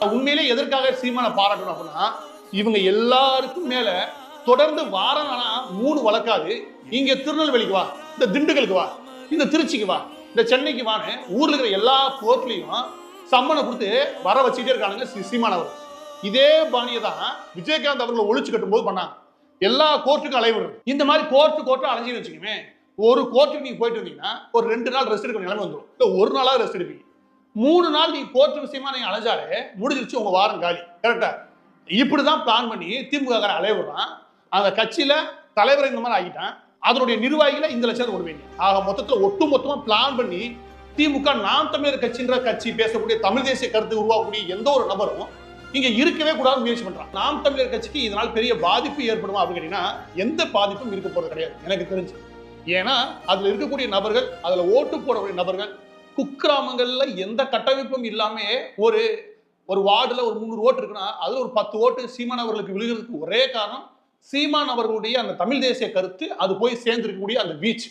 உண்மையிலே எதற்காக சீமான பாராட்டணும் அப்படின்னா, இவங்க எல்லாருக்கும் மேல தொடர்ந்து வாரம் 3 வழக்காது. இங்க திருநெல்வேலிக்கு வா, இந்த திண்டுக்கலுக்கு வா, இந்த திருச்சிக்கு வா, இந்த சென்னைக்கு வான்னு ஊர்ல இருக்கிற எல்லா கோர்ட்லயும் சம்மனை கொடுத்து வர வச்சுட்டே இருக்கானுங்க சீமான் அவர். இதே பாணியை தான் விஜயகாந்த் அவர்களை ஒழிச்சு கட்டும் போது பண்ணாங்க. எல்லா கோர்ட்டுக்கும் அலைவிடுறது. இந்த மாதிரி கோர்ட்டு அலைஞ்சின்னு வச்சுக்கோமே, ஒரு கோர்ட்டுக்கு நீங்க போயிட்டு இருந்தீங்கன்னா ஒரு 2 நாள் ரெஸ்ட் எடுக்கிற நிலைமை வந்துடும். இல்ல ஒரு நாளாவது ரெஸ்ட் எடுப்பீங்க. 3 நாள் நீங்க கோர்ட்டு விஷயமா நீங்க அலைஞ்சாலே முடிஞ்சிருச்சு, உங்க வாரம் காலி. கரெக்டா? இப்படிதான் பிளான் பண்ணி திமுக அலைவிடுறான். அந்த கட்சியில தலைவரை இந்த மாதிரி ஆகிட்டான். அதனுடைய நிர்வாகிகளை இந்த லட்சம் விடுவீங்க. ஆக மொத்தத்தில் ஒட்டுமொத்தமா பிளான் பண்ணி திமுக நாம் தமிழர் கட்சின்ற கட்சி பேசக்கூடிய தமிழ் தேசிய கருத்து உருவாக்கக்கூடிய எந்த ஒரு நபரும் இங்க இருக்கவே கூடாது முயற்சி பண்றான். நாம் தமிழர் கட்சிக்கு இதனால் பெரிய பாதிப்பு ஏற்படுமா அப்படின்னு கேட்டீங்கன்னா எந்த பாதிப்பும் இருக்க போறது கிடையாது எனக்கு தெரிஞ்சு. ஏன்னா அதுல இருக்கக்கூடிய நபர்கள், அதுல ஓட்டு போடக்கூடிய நபர்கள் குக்கிராமங்கள்ல எந்த கட்டமைப்பும் இல்லாம ஒரு வார்டுல ஒரு 300 ஓட்டு இருக்குன்னா அதுல ஒரு 10 ஓட்டு சீமான் அவர்களுக்கு விழுகிறதுக்கு ஒரே காரணம் சீமான் அவர்களுடைய அந்த தமிழ் தேசிய கருத்து அது போய் சேர்ந்திருக்கக்கூடிய அந்த வீச்சு.